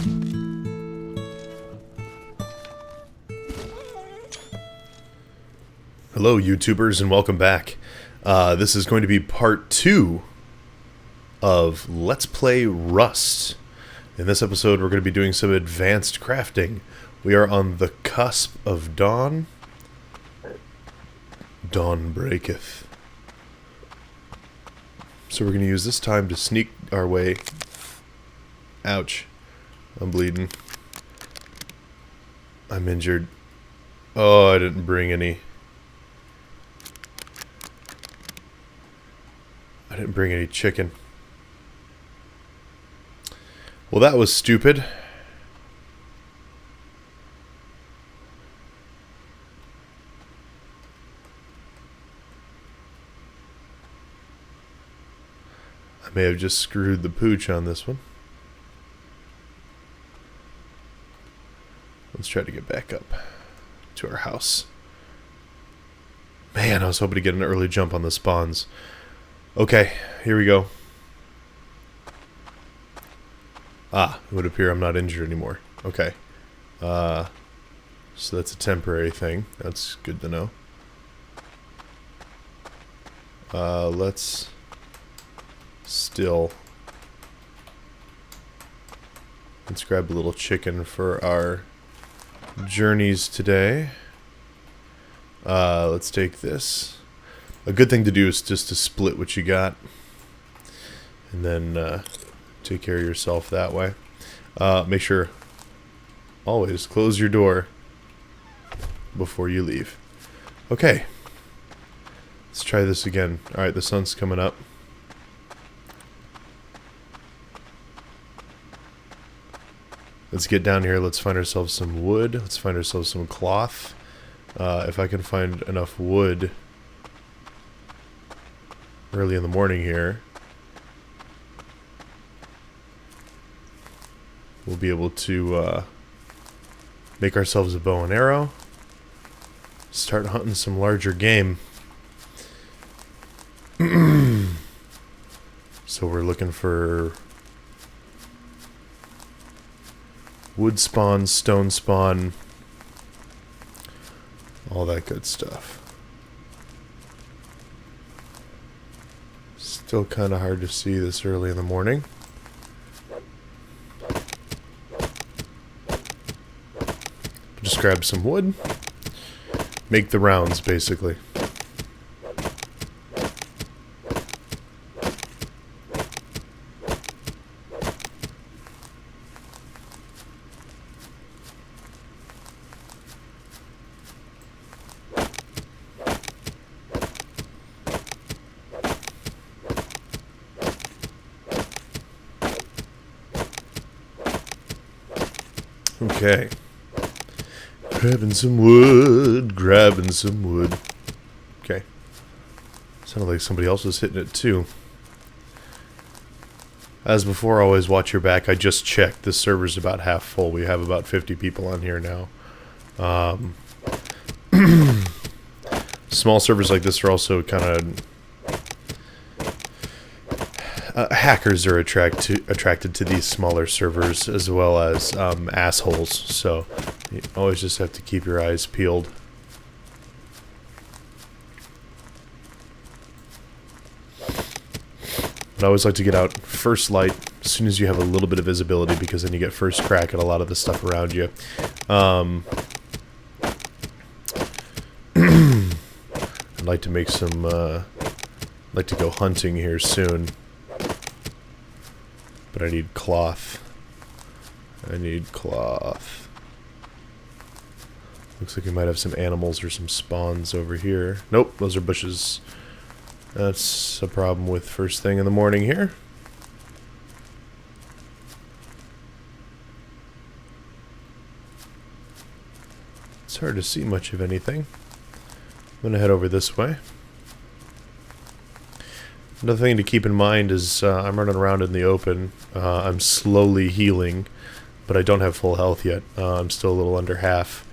Hello YouTubers and welcome back. This is going to be part 2 of Let's Play Rust. In this episode we're going to be doing some advanced crafting. We are on the cusp of dawn. Dawn breaketh. So we're going to use this time to sneak our way. Ouch. I'm bleeding. I'm injured. Oh, I didn't bring any. I didn't bring any chicken. Well, that was stupid. I may have just screwed the pooch on this one. Let's try to get back up to our house. Man, I was hoping to get an early jump on the spawns. Okay, here we go. Ah, it would appear I'm not injured anymore. Okay. So that's a temporary thing. That's good to know. Let's grab a little chicken for our journeys today. Let's take this. A good thing to do is just to split what you got, and then take care of yourself that way. Make sure always close your door before you leave. Okay, let's try this again. Alright, the sun's coming up. Let's get down here. Let's find ourselves some wood. Let's find ourselves some cloth. If I can find enough wood early in the morning here, we'll be able to make ourselves a bow and arrow, start hunting some larger game. So we're looking for wood spawn, stone spawn, all that good stuff. Still kind of hard to see this early in the morning. Just grab some wood. Make the rounds, basically. Okay. Grabbing some wood, grabbing some wood. Okay. Sounded like somebody else was hitting it too. As before, always watch your back. I just checked. This server's about half full. We have about 50 people on here now. Small servers like this are also kind of... hackers are attracted to these smaller servers, as well as assholes, so you always just have to keep your eyes peeled. But I always like to get out first light as soon as you have a little bit of visibility, because then you get first crack at a lot of the stuff around you. I'd like to make some like to go hunting here soon. But I need cloth. I need cloth. Looks like we might have some animals or some spawns over here. Nope, those are bushes. That's a problem with first thing in the morning here. It's hard to see much of anything. I'm gonna head over this way. Another thing to keep in mind is I'm running around in the open. I'm slowly healing, but I don't have full health yet. I'm still a little under half.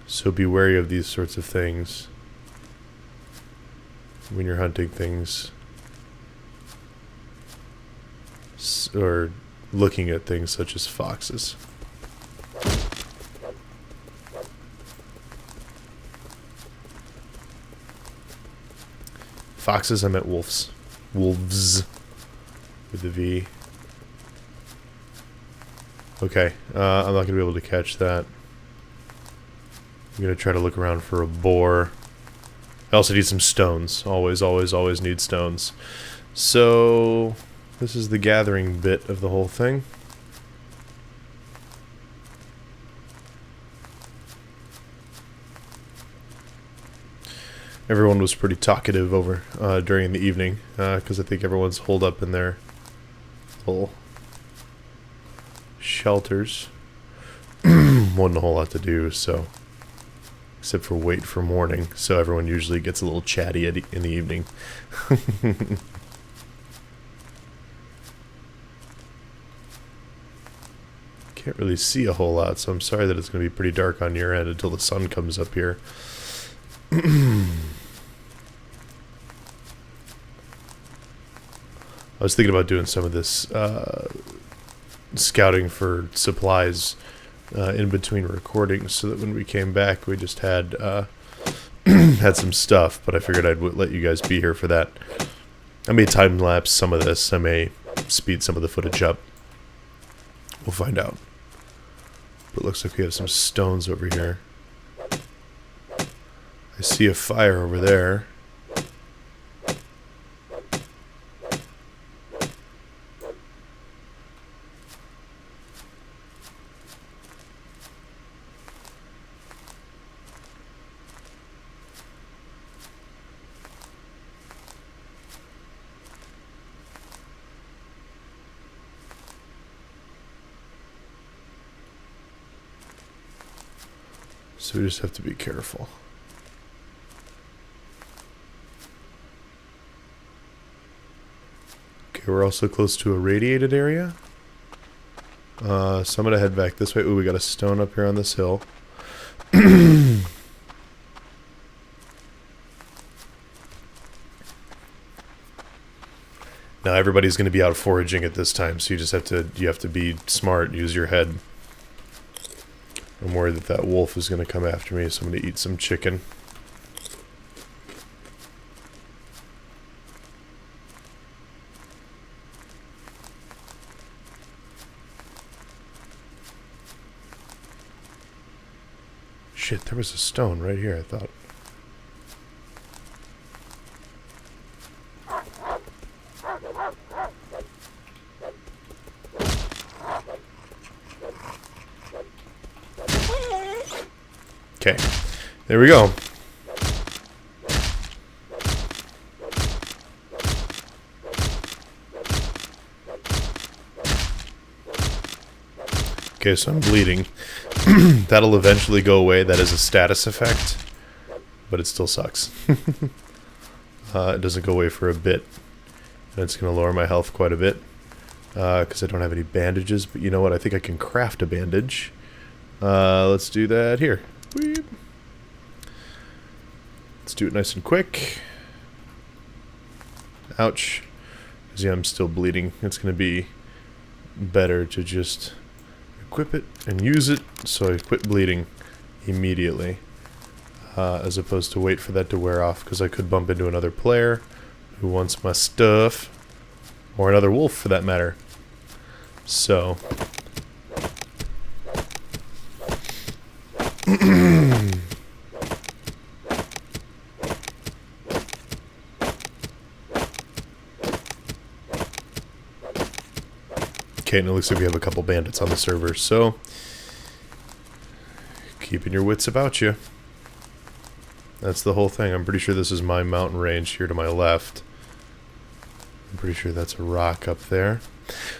So be wary of these sorts of things when you're hunting things. or looking at things such as foxes. Foxes, I meant wolves. Wolves. With the V. Okay, I'm not going to be able to catch that. I'm going to try to look around for a boar. I also need some stones. Always, always, always need stones. So, this is the gathering bit of the whole thing. Everyone was pretty talkative over during the evening, because I think everyone's holed up in their little shelters. Wasn't a whole lot to do, so except for wait for morning. So everyone usually gets a little chatty in the evening. Can't really see a whole lot, so I'm sorry that it's going to be pretty dark on your end until the sun comes up here. I was thinking about doing some of this scouting for supplies in between recordings, so that when we came back, we just had had some stuff. But I figured I'd let you guys be here for that. I may time lapse some of this. I may speed some of the footage up. We'll find out. But it looks like we have some stones over here. I see a fire over there. So we just have to be careful. Okay, we're also close to a radiated area. So I'm going to head back this way. Ooh, we got a stone up here on this hill. Now everybody's going to be out foraging at this time, so you have to be smart, use your head. I'm worried that that wolf is going to come after me, so I'm going to eat some chicken. Shit, there was a stone right here, I thought. Okay, there we go. Okay, so I'm bleeding. That'll eventually go away. That is a status effect, but it still sucks. It doesn't go away for a bit, and it's going to lower my health quite a bit because I don't have any bandages. But you know what? I think I can craft a bandage. Let's do that here. Weep. Let's do it nice and quick. Ouch. Because yeah, I'm still bleeding. It's going to be better to just equip it and use it so I quit bleeding immediately. As opposed to wait for that to wear off, because I could bump into another player who wants my stuff. Or another wolf for that matter. So... Okay, and it looks like we have a couple bandits on the server, so keeping your wits about you. That's the whole thing. I'm pretty sure this is my mountain range here to my left. I'm pretty sure that's a rock up there.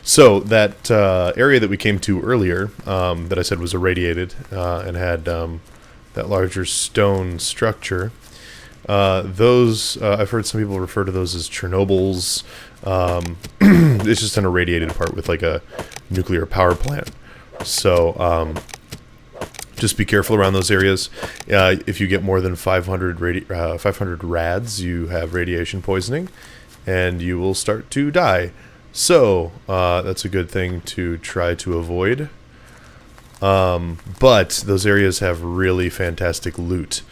So that area that we came to earlier, that I said was irradiated and had that larger stone structure, those, I've heard some people refer to those as Chernobyls. It's just an irradiated part with like a nuclear power plant. So just be careful around those areas. If you get more than 500 rads, you have radiation poisoning, and you will start to die. So, that's a good thing to try to avoid. But those areas have really fantastic loot.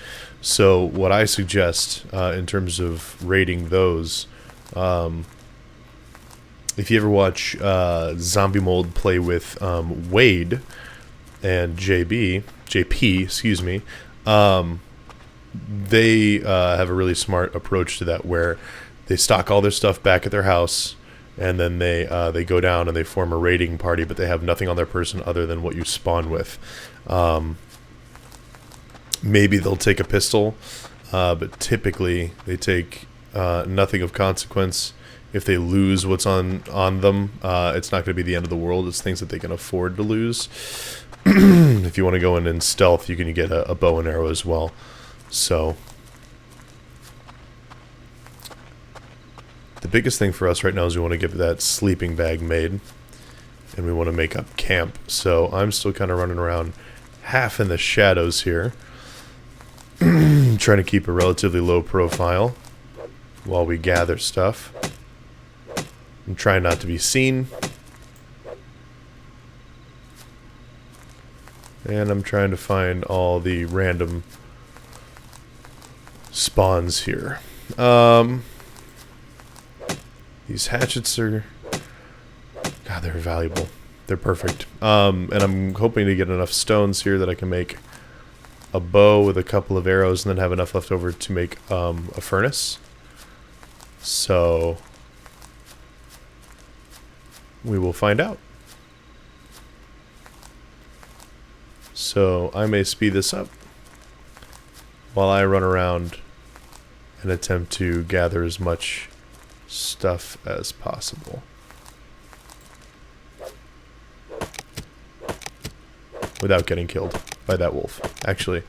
So what I suggest in terms of raiding those, if you ever watch Zombie Mold play with Wade and JP, excuse me, they have a really smart approach to that where they stock all their stuff back at their house, and then they go down and they form a raiding party, but they have nothing on their person other than what you spawn with. Maybe they'll take a pistol, but typically they take nothing of consequence. If they lose what's on them, it's not going to be the end of the world. It's things that they can afford to lose. If you want to go in stealth, you can get a bow and arrow as well. So the biggest thing for us right now is we want to get that sleeping bag made, and we want to make up camp. So I'm still kind of running around half in the shadows here, trying to keep a relatively low profile while we gather stuff. I'm trying not to be seen. And I'm trying to find all the random spawns here. These hatchets are... God, they're valuable. They're perfect. And I'm hoping to get enough stones here that I can make a bow with a couple of arrows and then have enough left over to make a furnace. So we will find out. So I may speed this up while I run around and attempt to gather as much stuff as possible. Without getting killed by that wolf. Actually,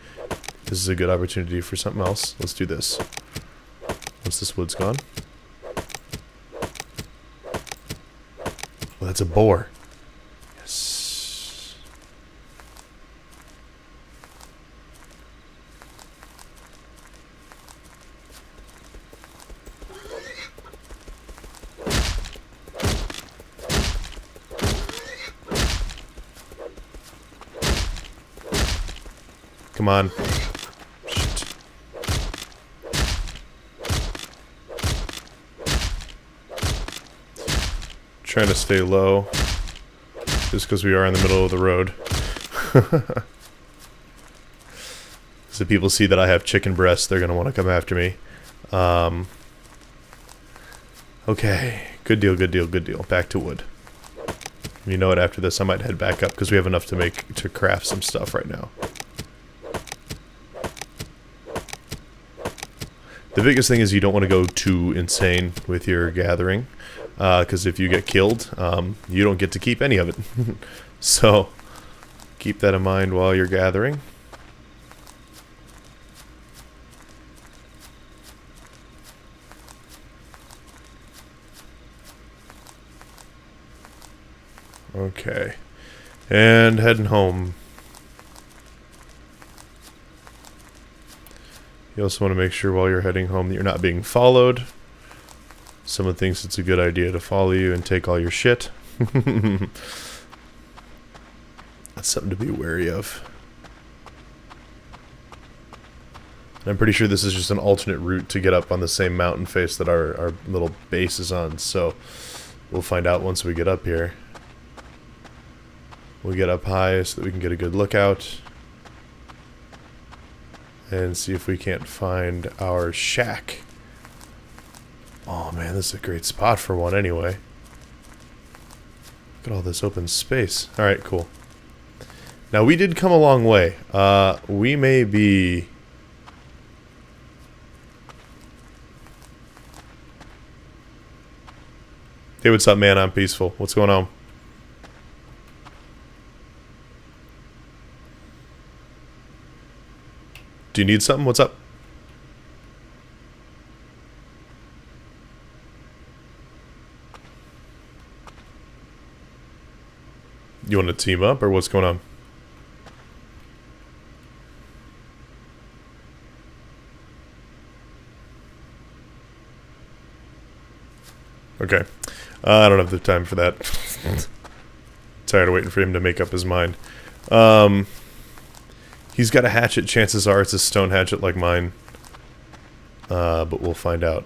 this is a good opportunity for something else. Let's do this. Once this wood's gone. Well, that's a boar. Yes. Come on. Shit. Trying to stay low, just because we are in the middle of the road. So people see that I have chicken breasts, they're going to want to come after me. Okay, good deal, good deal, good deal. Back to wood. You know what, after this I might head back up, because we have enough to craft some stuff right now. The biggest thing is you don't want to go too insane with your gathering, because if you get killed, you don't get to keep any of it. So, keep that in mind while you're gathering. Okay. And heading home. You also want to make sure while you're heading home that you're not being followed. Someone thinks it's a good idea to follow you and take all your shit. That's something to be wary of. I'm pretty sure this is just an alternate route to get up on the same mountain face that our little base is on, so we'll find out once we get up here. We'll get up high so that we can get a good lookout. And see if we can't find our shack. Oh man, this is a great spot for one anyway. Look at all this open space. Alright, cool. Now we did come a long way. We may be... Hey, what's up, man? I'm peaceful. What's going on? Do you need something? What's up? You want to team up, or what's going on? Okay. I don't have the time for that. Tired of waiting for him to make up his mind. He's got a hatchet. Chances are it's a stone hatchet like mine. But we'll find out.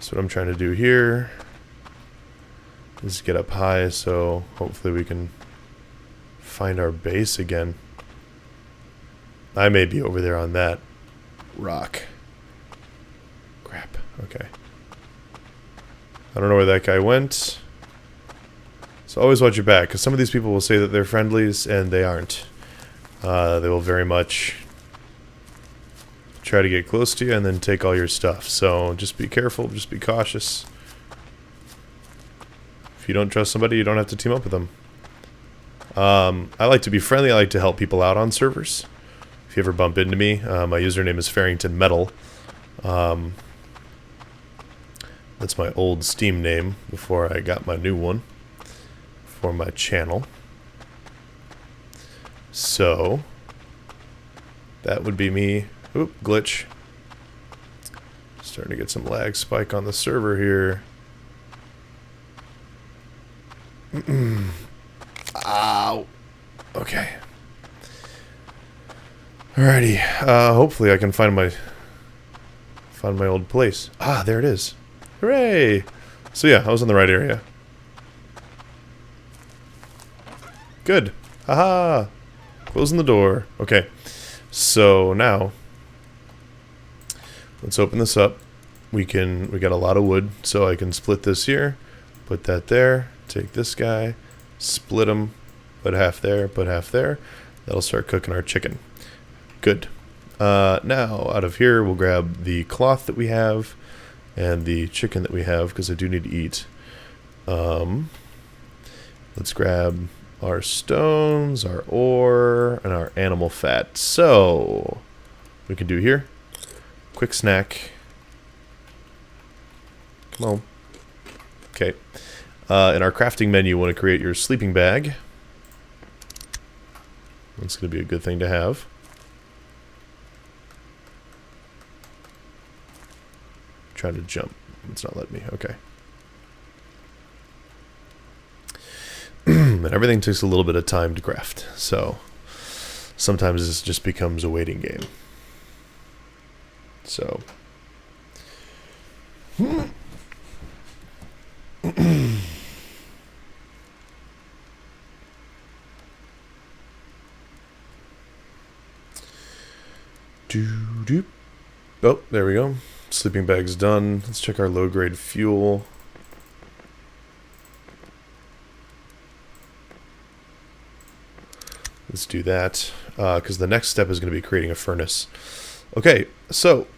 So what I'm trying to do here is get up high, so hopefully we can find our base again. I may be over there on that rock. Crap. Okay. I don't know where that guy went. So always watch your back, because some of these people will say that they're friendlies, and they aren't. They will very much try to get close to you and then take all your stuff. So just be careful, just be cautious. If you don't trust somebody, you don't have to team up with them. I like to be friendly. I like to help people out on servers. If you ever bump into me, my username is Farrington Metal. That's my old Steam name before I got my new one for my channel. So that would be me. Oop, glitch. Starting to get some lag spike on the server here. Ow. Okay. Alrighty. Hopefully I can find my old place. Ah, there it is. Hooray! So yeah, I was in the right area. Good. Haha. Closing the door. Okay. So now let's open this up. We got a lot of wood, so I can split this here, put that there, take this guy, split them, put half there, put half there. That'll start cooking our chicken. Good. Now out of here we'll grab the cloth that we have and the chicken that we have, because I do need to eat. Let's grab our stones, our ore, and our animal fat. So we can do here. Quick snack. Come on. Okay. In our crafting menu, you want to create your sleeping bag. That's going to be a good thing to have. Trying to jump. It's not letting me. Okay. And everything takes a little bit of time to craft. So sometimes this just becomes a waiting game. So Doo-doo. Oh, there we go. Sleeping bag's done. Let's check our low-grade fuel. Let's do that, because the next step is going to be creating a furnace. Okay, so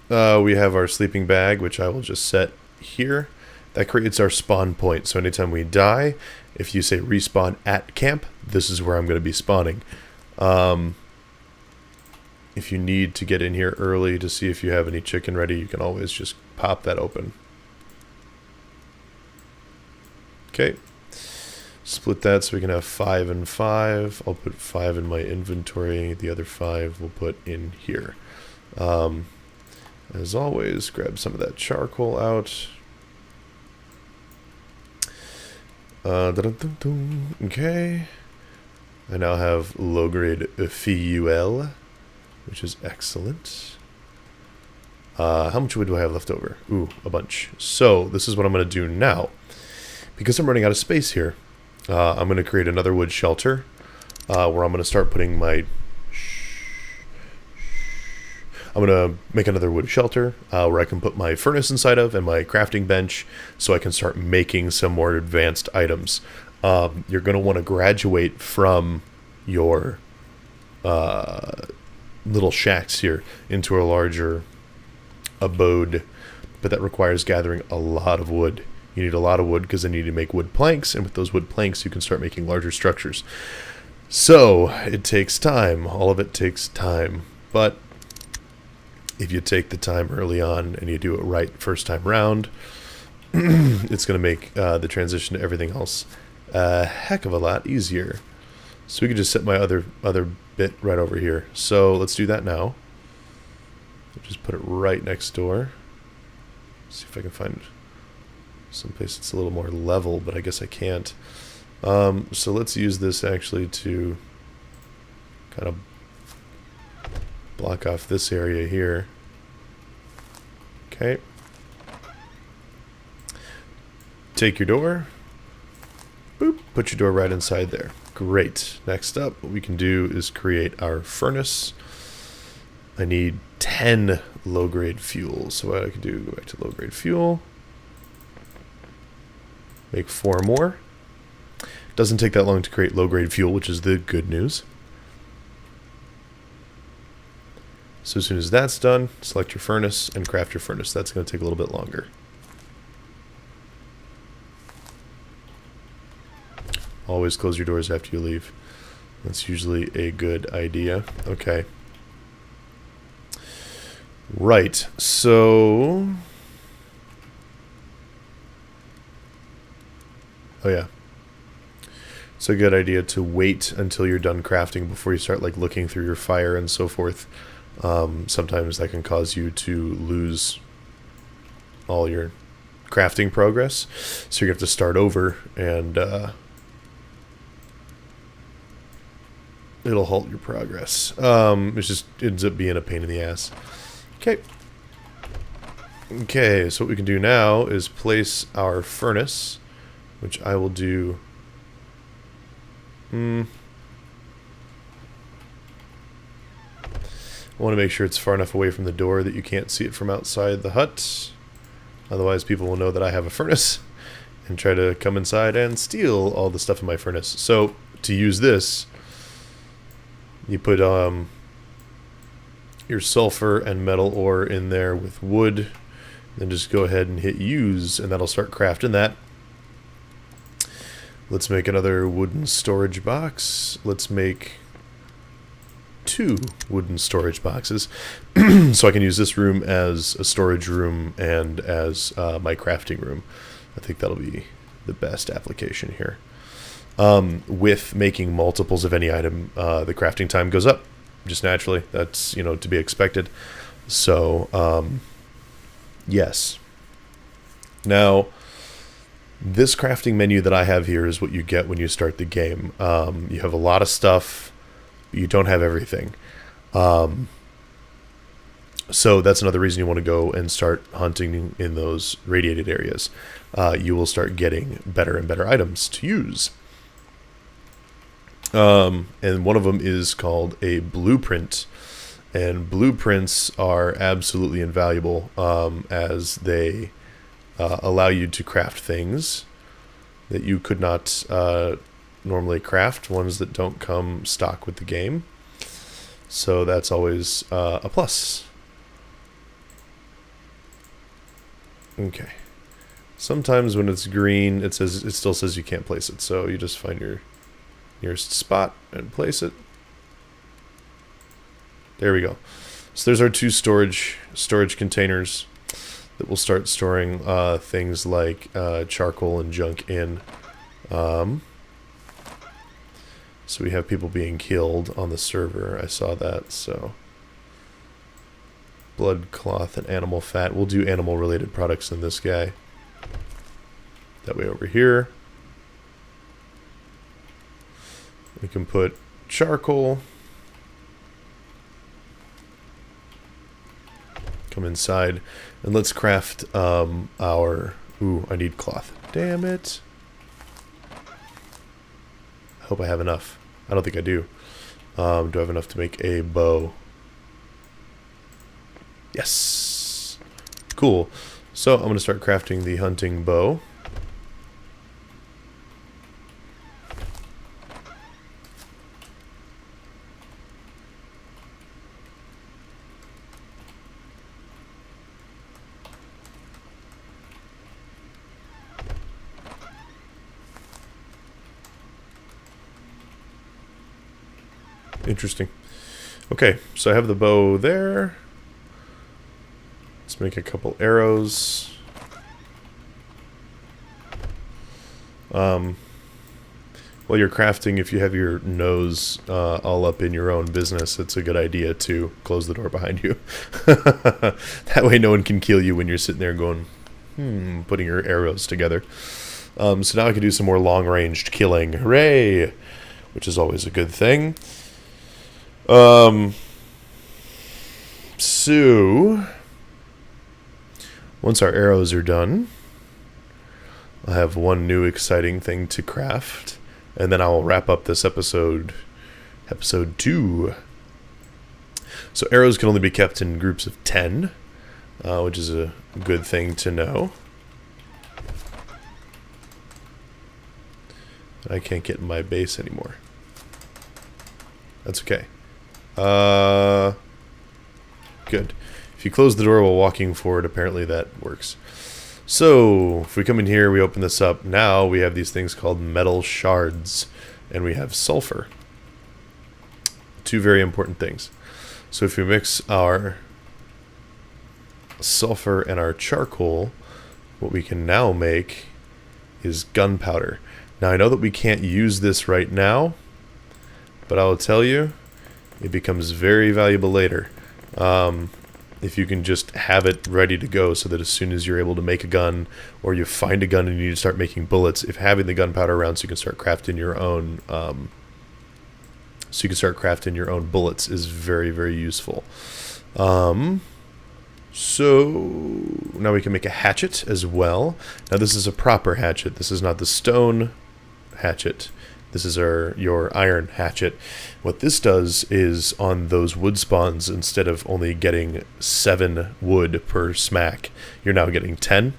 we have our sleeping bag, which I will just set here. That creates our spawn point. So anytime we die, if you say respawn at camp, this is where I'm going to be spawning. If you need to get in here early to see if you have any chicken ready, you can always just pop that open. Okay. Split that so we can have 5 and 5. I'll put 5 in my inventory. The other 5 we'll put in here. As always, grab some of that charcoal out. Okay. I now have low-grade fuel, which is excellent. How much wood do I have left over? Ooh, a bunch. So this is what I'm going to do now. Because I'm running out of space here, I'm going to create another wood shelter where I'm going to start putting my... I'm going to make another wood shelter where I can put my furnace inside of and my crafting bench so I can start making some more advanced items. You're going to want to graduate from your little shacks here into a larger abode, but that requires gathering a lot of wood. You need a lot of wood because then you need to make wood planks, and with those wood planks you can start making larger structures. So it takes time. All of it takes time, but if you take the time early on and you do it right first time round, it's going to make the transition to everything else a heck of a lot easier. So we can just set my other bit right over here. So let's do that now. I'll just put it right next door. See if I can find someplace that's a little more level, but I guess I can't. So let's use this actually to kind of block off this area here. Okay. Take your door. Boop. Put your door right inside there. Great. Next up, what we can do is create our furnace. I need 10 low-grade fuel. So what I can do, go back to low-grade fuel. Make 4 more. Doesn't take that long to create low-grade fuel, which is the good news. So as soon as that's done, select your furnace and craft your furnace. That's going to take a little bit longer. Always close your doors after you leave. That's usually a good idea. Okay. Right, so... Oh yeah. It's a good idea to wait until you're done crafting before you start like looking through your fire and so forth. Sometimes that can cause you to lose all your crafting progress. So you're going to have to start over and it'll halt your progress. It just ends up being a pain in the ass. Okay. Okay, so what we can do now is place our furnace, which I will do. I want to make sure it's far enough away from the door that you can't see it from outside the hut. Otherwise, people will know that I have a furnace and try to come inside and steal all the stuff in my furnace. So, to use this, you put your sulfur and metal ore in there with wood. Then just go ahead and hit use, and that'll start crafting that. Let's make another wooden storage box. Let's make 2 wooden storage boxes. So I can use this room as a storage room and as my crafting room. I think that'll be the best application here. With making multiples of any item, the crafting time goes up just naturally. That's, you know, to be expected. So, yes. Now, this crafting menu that I have here is what you get when you start the game. You have a lot of stuff, but you don't have everything. So that's another reason you want to go and start hunting in those radiated areas. You will start getting better and better items to use. And one of them is called a blueprint. And blueprints are absolutely invaluable as they allow you to craft things that you could not normally craft, ones that don't come stock with the game. So that's always a plus. Okay. Sometimes when it's green, it still says you can't place it. So you just find your nearest spot and place it. There we go. So there's our 2 storage containers that will start storing things like charcoal and junk in. So we have people being killed on the server. I saw that. So blood, cloth, and animal fat. We'll do animal-related products in this guy. That way over here, we can put charcoal. Come inside and let's craft our... Ooh, I need cloth. Damn it. I hope I have enough. I don't think I do. Do I have enough to make a bow? Yes. Cool. So I'm going to start crafting the hunting bow. Interesting. Okay, so I have the bow there. Let's make a couple arrows. while you're crafting, if you have your nose all up in your own business, it's a good idea to close the door behind you. That way no one can kill you when you're sitting there going, putting your arrows together. So now I can do some more long-ranged killing. Hooray! Which is always a good thing. So, once our arrows are done, I'll have one new exciting thing to craft, and then I will wrap up this episode 2. So arrows can only be kept in groups of 10, which is a good thing to know. I can't get in my base anymore. That's okay. Good. If you close the door while walking forward, apparently that works. So, if we come in here, we open this up. Now we have these things called metal shards, and we have sulfur. Two very important things. So if we mix our sulfur and our charcoal, what we can now make is gunpowder. Now I know that we can't use this right now, but I will tell you, it becomes very valuable later. If you can just have it ready to go, so that as soon as you're able to make a gun, or you find a gun and you need to start making bullets, if having the gunpowder around, so you can start crafting your own, bullets is very, very useful. So now we can make a hatchet as well. Now this is a proper hatchet. This is not the stone hatchet. This is your iron hatchet. What this does is, on those wood spawns, instead of only getting 7 wood per smack, you're now getting 10.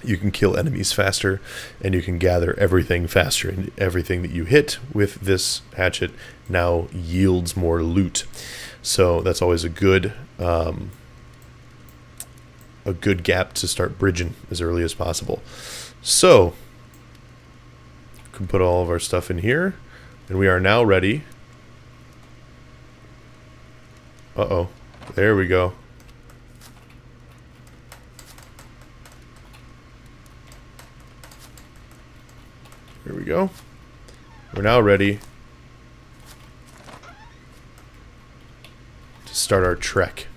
You can kill enemies faster, and you can gather everything faster. And everything that you hit with this hatchet now yields more loot. So that's always a good gap to start bridging as early as possible. So can put all of our stuff in here, and we are now ready. There we go. There we go. We're now ready to start our trek.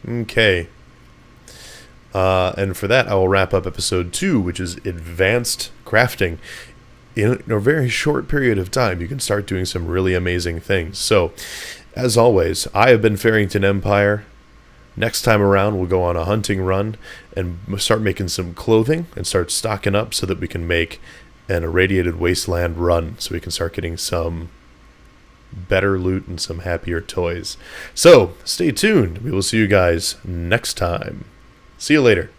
Okay. And for that, I will wrap up episode 2, which is advanced crafting. In a very short period of time, you can start doing some really amazing things. So, as always, I have been Farrington Empire. Next time around, we'll go on a hunting run and start making some clothing and start stocking up so that we can make an irradiated wasteland run, so we can start getting some better loot and some happier toys. So, stay tuned. We will see you guys next time. See you later.